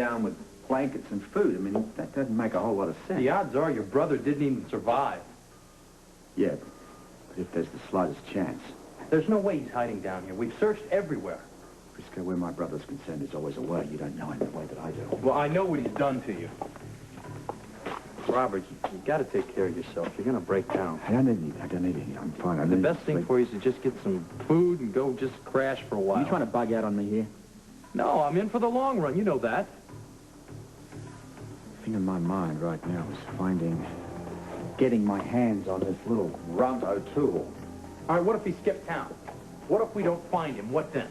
down with blankets and food. I mean, that doesn't make a whole lot of sense. The odds are your brother didn't even survive. Yeah, but if there's the slightest chance. There's no way he's hiding down here. We've searched everywhere. Frisco, where my brother's concerned, there's always a way. You don't know him the way that I do. Well, I know what he's done to you. Robert, you got to take care of yourself. You're going to break down. I don't need it. I'm fine. The best thing for you is to just get some food and go just crash for a while. Are you trying to bug out on me here? No, I'm in for the long run. You know that. The thing in my mind right now is getting my hands on this little rump O'Toole. All right, what if he skipped town? What if we don't find him? What then?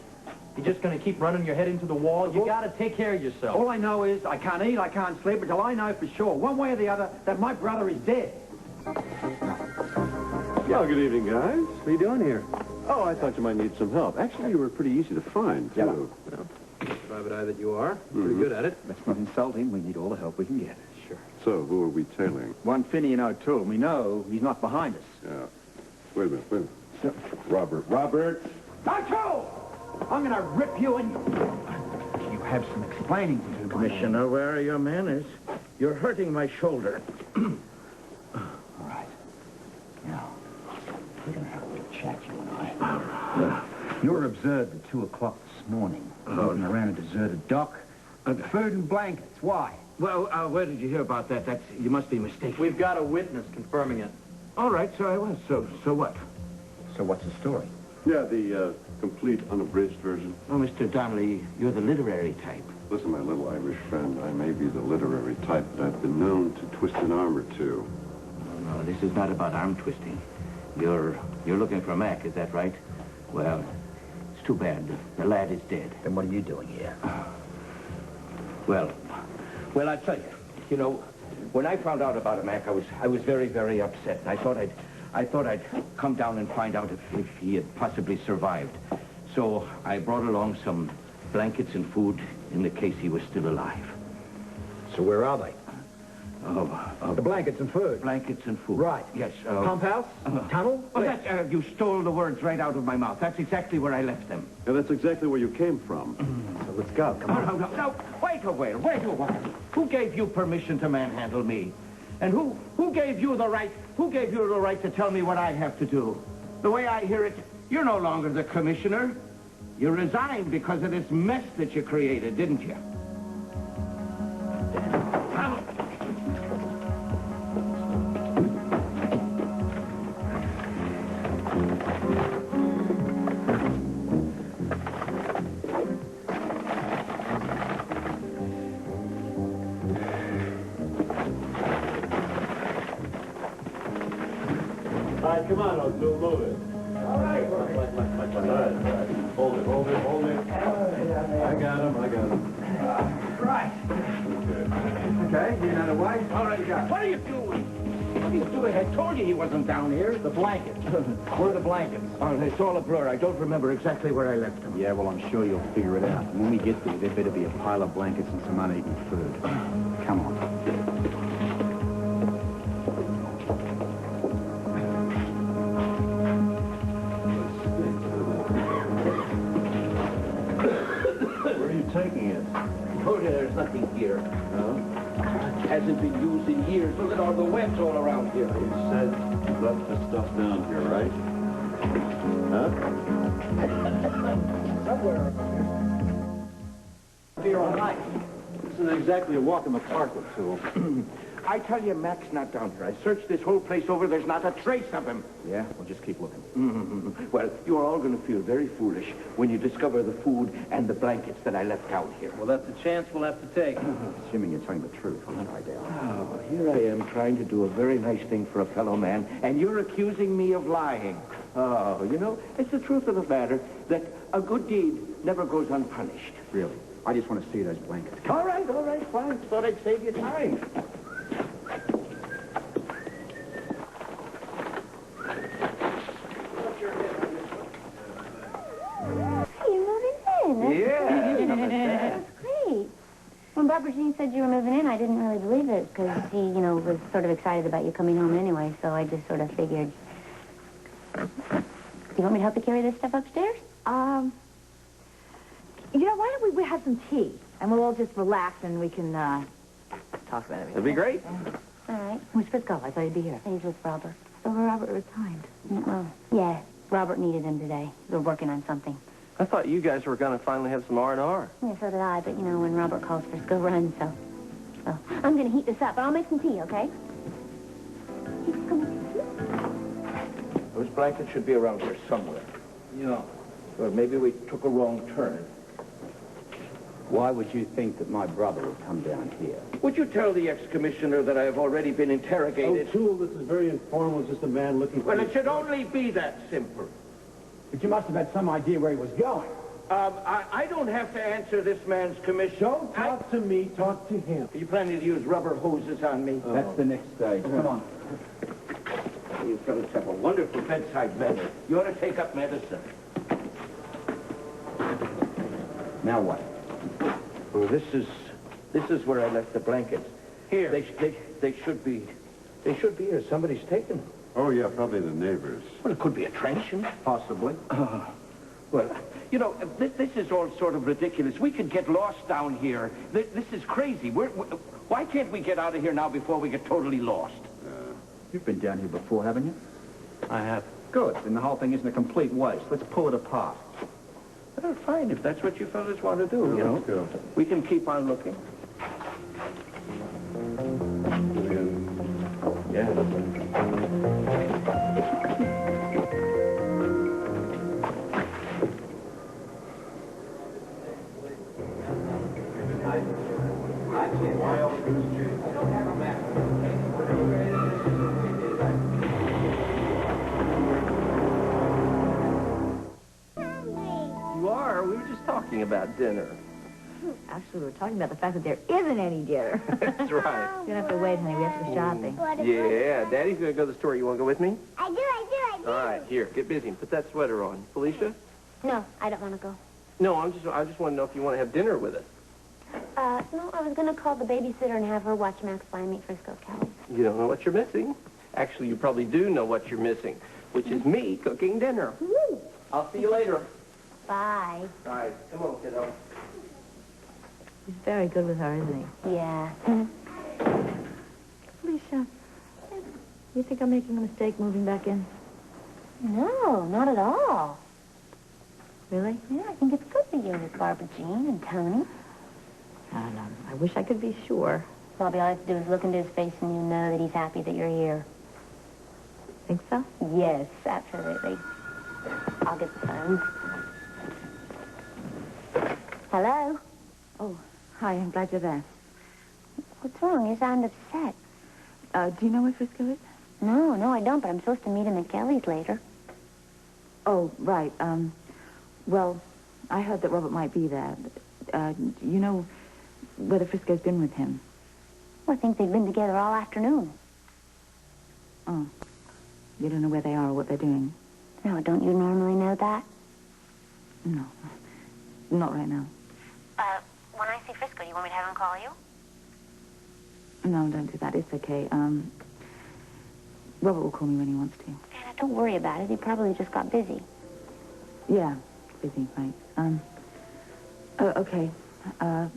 You just going to keep running your head into the wall? You got to take care of yourself. All I know is I can't eat, I can't sleep until I know for sure, one way or the other, that my brother is dead. Yeah, good evening, guys. What are you doing here? Oh, I thought you might need some help. Actually, you were pretty easy to find, too. Yeah. Well, private eye that you are. Pretty good at it. That's not insulting. We need all the help we can get. Sure. So, who are we tailing? One Finian O'Toole. We know he's not behind us. Yeah. Wait a minute. Robert. O'Toole! I'm going to rip you and you have some explaining to do, Commissioner, where are your manners? You're hurting my shoulder. All right. Now, we're going to have a little chat, you and I. You were observed at 2 o'clock this morning, walking around a deserted dock. Food and blankets. Why? Well, where did you hear about that? You must be mistaken. We've got a witness confirming it. All right, so I was. So what? So what's the story? Yeah, the complete unabridged version. Oh, Mr. Donnelly, you're the literary type. Listen, my little Irish friend, I may be the literary type, but I've been known to twist an arm or two. No, this is not about arm twisting. You're looking for Mac, is that right? Well, it's too bad. The lad is dead. Then what are you doing here? Well, I tell you, you know, when I found out about Mac, I was very, very upset. I thought I'd come down and find out if he had possibly survived. So I brought along some blankets and food in the case he was still alive. So where are they? The blankets and food. Blankets and food. Right. Yes. Pump house? Tunnel? Oh, you stole the words right out of my mouth. That's exactly where I left them. Yeah, that's exactly where you came from. So let's go. Come on. No. Wait a while. Who gave you permission to manhandle me? And who gave you the right to tell me what I have to do? The way I hear it, you're no longer the commissioner. You resigned because of this mess that you created, didn't you? All right, come on, O'Toole, move it. All right. All right. Hold it. I got him. Right. Okay, you know the way? All right, what are you doing? I told you he wasn't down here. The blankets. Where are the blankets? Oh, it's all a blur. I don't remember exactly where I left them. Yeah, well, I'm sure you'll figure it out. When we get there, there better be a pile of blankets and some uneaten food. Come on. Where are you taking it? Oh, there's nothing here. No? It hasn't been used in years. Look at all the webs all around here. You said you left the stuff down here, right? Huh? Somewhere. Here all night. This isn't exactly a walk in the park, O'Toole. I tell you, Mac's not down here. I searched this whole place over. There's not a trace of him. Yeah? Well, just keep looking. Well, you're all going to feel very foolish when you discover the food and the blankets that I left out here. Well, that's a chance we'll have to take. Assuming you're telling the truth, huh, Idale? Oh, here I am trying to do a very nice thing for a fellow man, and you're accusing me of lying. Oh, you know, it's the truth of the matter that a good deed never goes unpunished. Really? I just want to see those blankets. All right, fine. Thought I'd save you time. Yeah. That's great. When Barbara Jean said you were moving in, I didn't really believe it because he, you know, was sort of excited about you coming home anyway, so I just sort of figured. You want me to help you carry this stuff upstairs? You know, why don't we have some tea? And we'll all just relax and we can, talk about everything. That'd be great. All right. Where's Frisco? I thought he'd be here. He's with Robert. So Robert resigned. Well, yeah, Robert needed him today. They're working on something. I thought you guys were going to finally have some R&R. Yeah, so did I, but, you know, when Robert calls, Frisco runs, so... Well, I'm going to heat this up, but I'll make some tea, okay? Those blankets should be around here somewhere. Yeah. Or maybe we took a wrong turn. Why would you think that my brother would come down here? Would you tell the ex-commissioner that I have already been interrogated? O'Toole, this is very informal. Just a man looking for... Well, it should only be that simple. But you must have had some idea where he was going. I don't have to answer this man's commission. Don't talk to me. Talk to him. Are you planning to use rubber hoses on me? That's the next stage. Come on. You fellas have a wonderful bedside manner. You ought to take up medicine. Now what? Well, this is where I left the blankets. Here. They should be here. Somebody's taken them. Oh, yeah, probably the neighbors. Well, it could be a trenchant. Possibly. Well, you know, this is all sort of ridiculous. We could get lost down here. This is crazy. Why can't we get out of here now before we get totally lost? You've been down here before, haven't you? I have. Good. Then the whole thing isn't a complete waste. Let's pull it apart. Well, fine, if that's what you fellas want to do, you know. Let's go. We can keep on looking. Yeah. You are? We were just talking about dinner. Actually, we were talking about the fact that there isn't any dinner. That's right. You're gonna have to wait, honey. We have to go shopping. Yeah, Daddy's going to go to the store. You want to go with me? I do. All right, here, get busy and put that sweater on. Felicia? No, I don't want to go. No, I just want to know if you want to have dinner with us. No, I was going to call the babysitter and have her watch Max Fly meet Frisco Kelly. You don't know what you're missing. Actually, you probably do know what you're missing, which is me cooking dinner. Woo! I'll see you later. Bye. All right, come on, kiddo. He's very good with her, isn't he? Yeah. Alicia, you think I'm making a mistake moving back in? No, not at all. Really? Yeah, I think it's good that you're with Barbara Jean and Tony. I don't know. I wish I could be sure. Bobby, all I have to do is look into his face and you know that he's happy that you're here. Think so? Yes, absolutely. I'll get the phone. Hello? Oh, hi. I'm glad you're there. What's wrong? You sound upset. Do you know where Frisco is? No, I don't, but I'm supposed to meet him at Kelly's later. Oh, right. Well, I heard that Robert might be there. You know whether Frisco's been with him? Well, I think they've been together all afternoon. Oh. You don't know where they are or what they're doing? No, don't you normally know that? No. Not right now. When I see Frisco, do you want me to have him call you? No, don't do that. It's okay. Robert will call me when he wants to. Anna, don't worry about it. He probably just got busy. Yeah, busy, right. Okay. I'll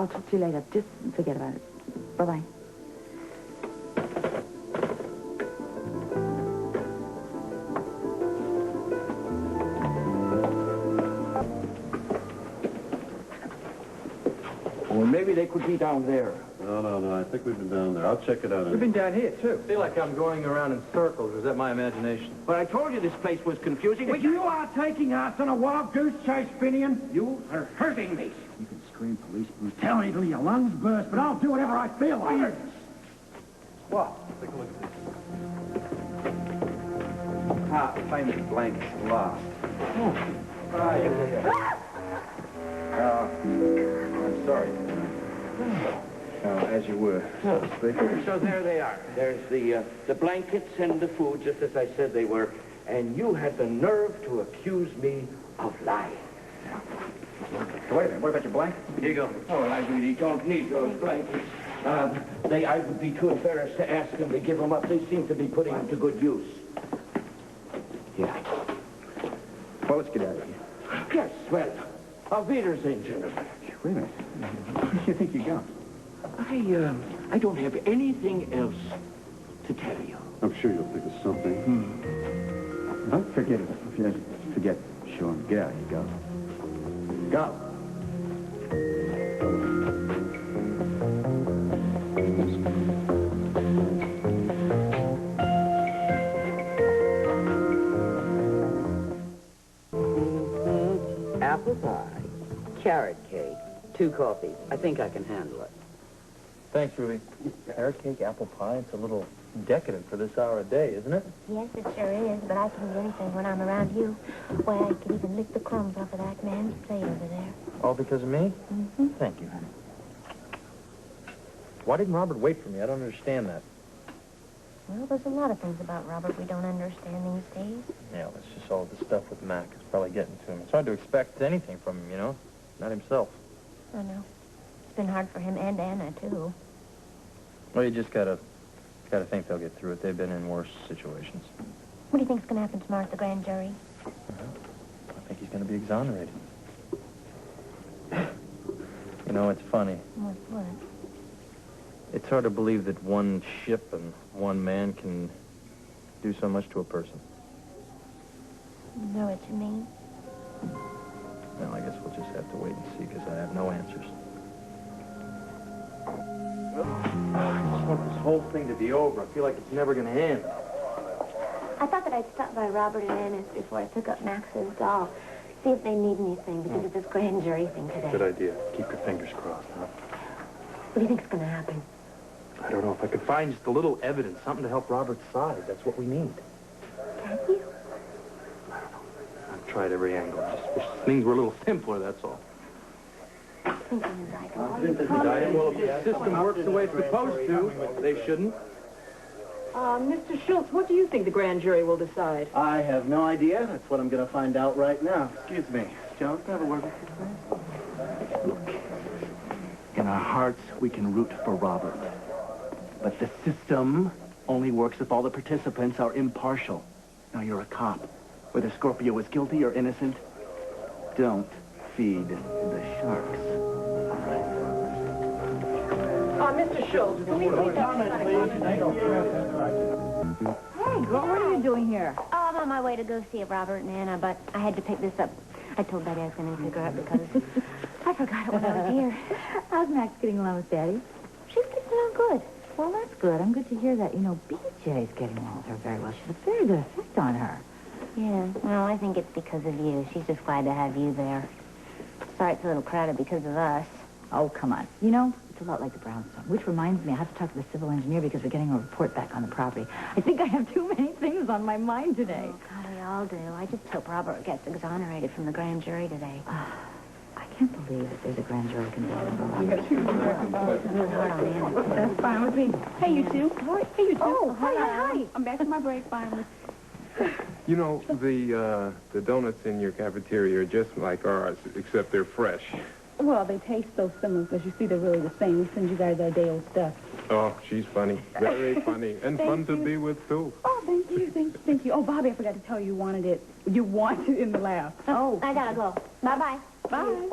talk to you later. Just forget about it. Bye-bye. Well, maybe they could be down there. No. I think we've been down there. I'll check it out. We've been down here, too. I feel like I'm going around in circles. Is that my imagination? But I told you this place was confusing. If you are taking us on a wild goose chase, Finian, You are hurting me. you can scream police brutality till your lungs burst, but I'll do whatever I feel like. What? Take a look at this. Ah, famous blankets last. I'm sorry. As you were, so to speak. So there they are. There's the blankets and the food, just as I said they were. And you had the nerve to accuse me of lying. So wait a minute, what about your blankets? Here you go. Oh, well, I really don't need those blankets. I would be too embarrassed to ask them to give them up. They seem to be putting them to good use. Yeah. Well, let's get out of here. Yes, well, Auf Wiedersehen, gentlemen. Wait a minute. Where do you think you're going? I don't have anything else to tell you. I'm sure you'll think of something. Huh? Forget it. Forget it. Sure. Get out. You go. Go. Apple pie, carrot cake, 2 coffees. I think I can handle it. Thanks, Ruby. Carrot cake, apple pie, it's a little decadent for this hour of day, isn't it? Yes, it sure is, but I can do anything when I'm around you. Why, I can even lick the crumbs off of that man's plate over there. All because of me? Mm-hmm. Thank you, honey. Why didn't Robert wait for me? I don't understand that. Well, there's a lot of things about Robert we don't understand these days. Yeah, well, it's just all the stuff with Mac is probably getting to him. It's hard to expect anything from him, you know? Not himself. I know. It's been hard for him and Anna, too. Well, you just gotta think they'll get through it. They've been in worse situations. What do you think's going to happen tomorrow at the grand jury? I think he's gonna be exonerated. You know, it's funny. What? It's hard to believe that one ship and one man can do so much to a person. You know what you mean? Well, I guess we'll just have to wait and see, because I have no answers. I just want this whole thing to be over. I feel like it's never going to end. I thought that I'd stop by Robert and Anna's before I took up Max's doll. See if they need anything because of this grand jury thing today. Good idea. Keep your fingers crossed, huh? What do you think's going to happen? I don't know. If I could find just a little evidence, something to help Robert's side, that's what we need. Can you? I've tried every angle. Just wish things were a little simpler, that's all. Thinking like Well, if the system works the way it's supposed to, they shouldn't. Mr. Schultz, what do you think the grand jury will decide? I have no idea. That's what I'm going to find out right now. Excuse me. Jones, can I have a word with you, please? Look, in our hearts, we can root for Robert. But the system only works if all the participants are impartial. Now, you're a cop. Whether Scorpio is guilty or innocent, don't feed the sharks. Mr. Schultz, can we please Hey, girl, what are you doing here? Oh, I'm on my way to go see Robert and Anna, but I had to pick this up. I told Betty I was going to pick her up because I forgot it when I was here. How's Max getting along with Daddy? She's getting along good. Well, that's good. I'm good to hear that. You know, BJ's getting along with her very well. She's a very good effect on her. Yeah, well, I think it's because of you. She's just glad to have you there. Sorry it's a little crowded because of us. Oh, come on. You know, it's a lot like the brownstone, which reminds me I have to talk to the civil engineer because we're getting a report back on the property. I think I have too many things on my mind today. Oh, God, we all do. I just hope Robert gets exonerated from the grand jury today. I can't believe that there's a grand jury convention. That's fine with me. Hey, you two. Hey, you two. Oh, hi. I'm back from my break finally. You know, the donuts in your cafeteria are just like ours, except they're fresh. Well, they taste so similar because you see they're really the same. We send you guys our day-old stuff. Oh, she's funny. Very funny. And fun to be with, too. Oh, thank you. Thank you. Oh, Bobby, I forgot to tell you, you wanted it in the lab. Oh, I gotta go. Bye-bye. Bye.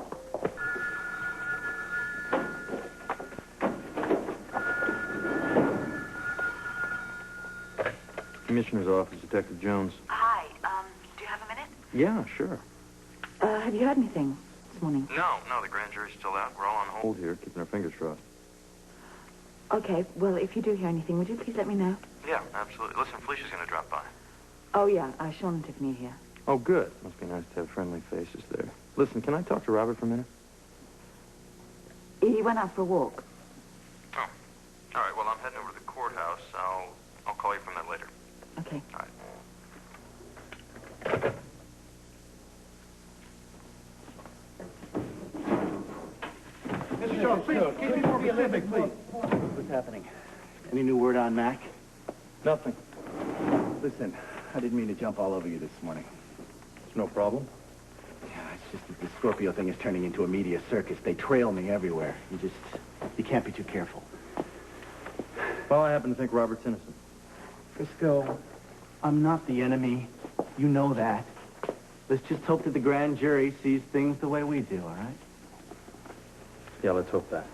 Commissioner's office, Detective Jones. Hi. Do you have a minute? Yeah, sure. Have you heard anything this morning? No, the grand jury's still out. We're all on hold here, keeping our fingers crossed. Okay. Well, if you do hear anything, would you please let me know? Yeah, absolutely. Listen, Felicia's going to drop by. Oh, yeah. Sean and Tiffany are here. Oh, good. Must be nice to have friendly faces there. Listen, can I talk to Robert for a minute? He went out for a walk. Oh. All right, well, I'm heading over to the courthouse. I'll call you from there later. Okay. All right. Mr. Jones, please, can you be more specific, please? What's happening? Any new word on Mac? Nothing. Listen, I didn't mean to jump all over you this morning. It's no problem. Yeah, it's just that the Scorpio thing is turning into a media circus. They trail me everywhere. You can't be too careful. Well, I happen to think Robert's innocent. Frisco, I'm not the enemy. You know that. Let's just hope that the grand jury sees things the way we do, all right? Yeah, let's hope that.